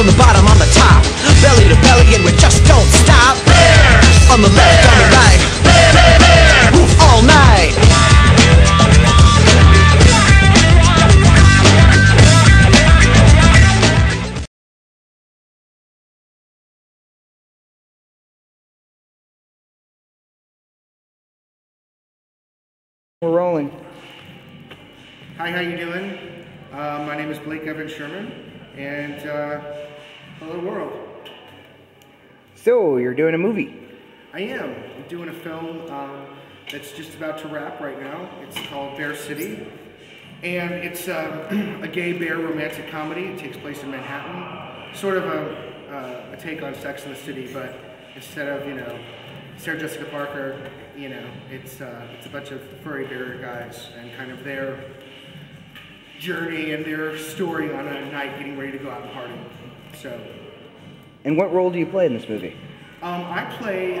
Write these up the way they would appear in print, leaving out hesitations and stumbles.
on the bottom, on the top, belly to belly, and we just don't stop. On the left, on the right, all night. We're rolling. Hi, how you doing? My name is Blake Evan Sherman, and hello world. So, you're doing a movie? I am. I'm doing a film that's just about to wrap right now. It's called Bear City, and it's a gay bear romantic comedy. It takes place in Manhattan. Sort of a take on Sex and the City, but instead of, Sarah Jessica Parker, it's a bunch of furry bear guys and kind of their journey and their story on a night getting ready to go out and party. So. And what role do you play in this movie? I play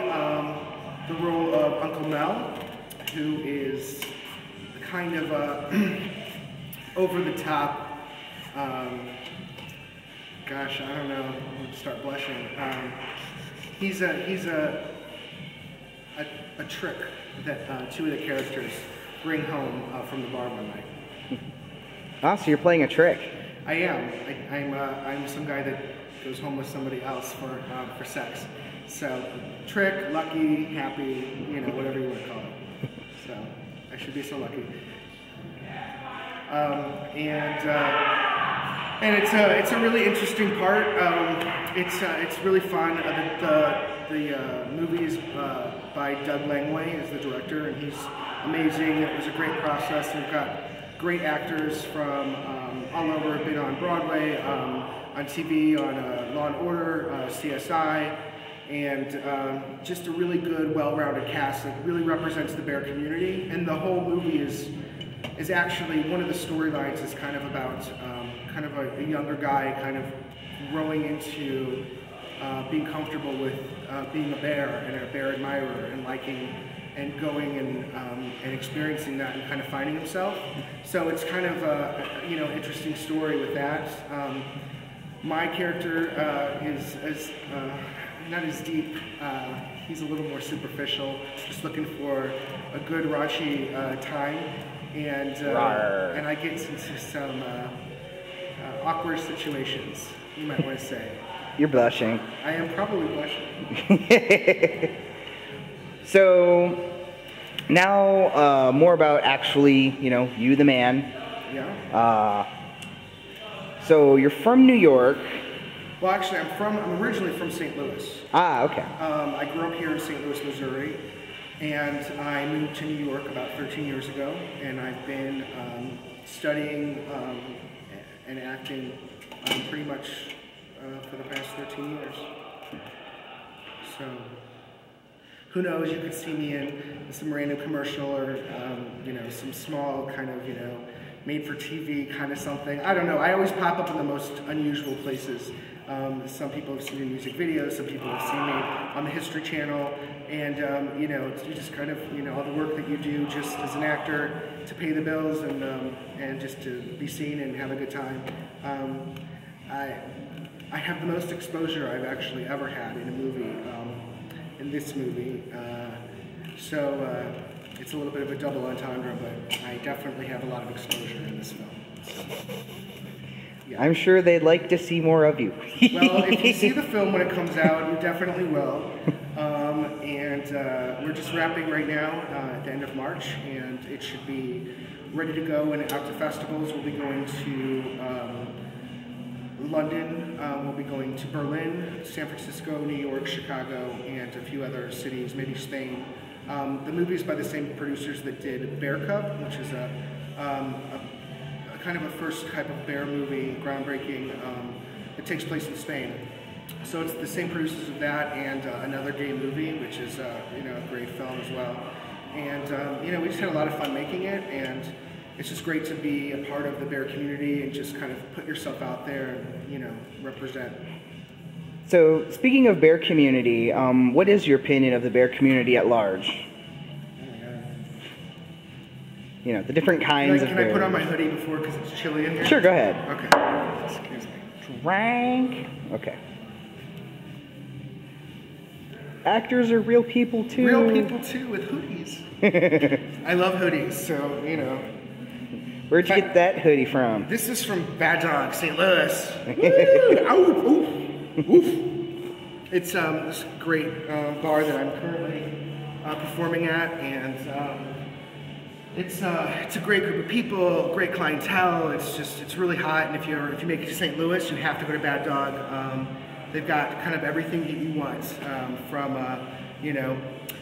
the role of Uncle Mel, who is kind of over the top. Gosh, I don't know. I'm gonna start blushing. He's a trick that two of the characters bring home from the bar one night. Ah, so you're playing a trick. I am. I'm some guy that goes home with somebody else for sex. So, trick, lucky, happy, whatever you want to call it. So, I should be so lucky. And it's a really interesting part. It's really fun. The movie is by Doug Langway, is the director, and he's amazing. It was a great process. We've got great actors from all over. Been on Broadway, on TV, on Law and Order, CSI, and just a really good, well-rounded cast that really represents the bear community. And the whole movie is actually, one of the storylines is kind of about kind of a younger guy kind of growing into being comfortable with being a bear and a bear admirer and liking and going and experiencing that and kind of finding himself. So it's kind of a interesting story with that. My character is not as deep. He's a little more superficial, just looking for a good raunchy time, and I get into some awkward situations, you might want to say. You're blushing. I am probably blushing. So, now more about actually, you the man. Yeah. So you're from New York. Well, actually, I'm originally from St. Louis. Ah, okay. I grew up here in St. Louis, Missouri, and I moved to New York about 13 years ago, and I've been studying and acting pretty much for the past 13 years. So, who knows, you could see me in some random commercial or, some small kind of, made for TV kind of something. I don't know, I always pop up in the most unusual places. Some people have seen me in music videos, some people have seen me on the History Channel, and, you just kind of, all the work that you do just as an actor to pay the bills and just to be seen and have a good time. I have the most exposure I've actually ever had in a movie, in this movie. So it's a little bit of a double entendre, but I definitely have a lot of exposure in this film. So, yeah. I'm sure they'd like to see more of you. Well, if you see the film when it comes out, you definitely will. We're just wrapping right now at the end of March, and it should be ready to go and out to festivals. We'll be going to London, we'll be going to Berlin, San Francisco, New York, Chicago, and a few other cities, maybe Spain. The movie is by the same producers that did Bear Cub, which is a kind of a first type of bear movie, groundbreaking. It takes place in Spain. So it's the same producers of that and another gay movie, which is a great film as well. And we just had a lot of fun making it, and it's just great to be a part of the bear community and just kind of put yourself out there and represent. So, speaking of bear community, what is your opinion of the bear community at large? The different kinds of bears. Can I put on my hoodie before, because it's chilly in here? Sure, go ahead. Okay. Excuse me. Rank. Okay. Actors are real people too. Real people too with hoodies. I love hoodies, so you know. Where'd you get that hoodie from? This is from Bad Dog, St. Louis. Woo! Ow, oof, oof. It's this great bar that I'm currently performing at, and it's a great group of people, great clientele. It's really hot, and if you make it to St. Louis, you have to go to Bad Dog. They've got kind of everything that you want, from you know,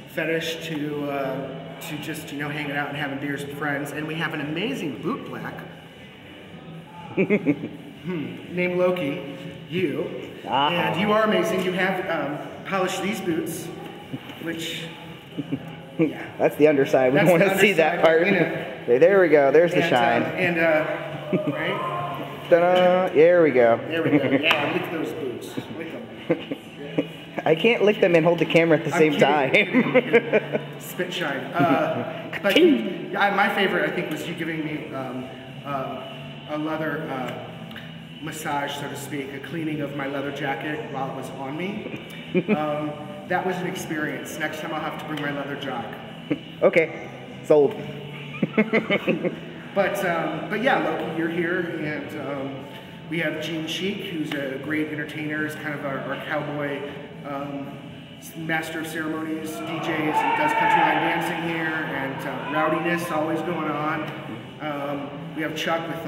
fetish to just, you know, hanging out and having beers with friends. And we have an amazing boot black named Loki, you. And you are amazing. You have polished these boots, which, yeah. That's the underside. We want to see that part. You know. There we go. There's the shine. Right? Ta-da! There we go. There we go. Yeah, lick those boots. Lick them. I can't lick them and hold the camera at the same time. Spit shine. But my favorite, I think, was you giving me a leather massage, so to speak, a cleaning of my leather jacket while it was on me. That was an experience. Next time I'll have to bring my leather jock. Okay, sold. But yeah, Loki, you're here, and we have Gene Chic, who's a great entertainer. He's kind of our cowboy master of ceremonies, DJs, and does country line dancing here, and rowdiness always going on. We have Chuck with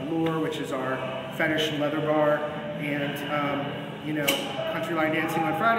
Lure, which is our fetish and leather bar, and you know, country line dancing on Friday.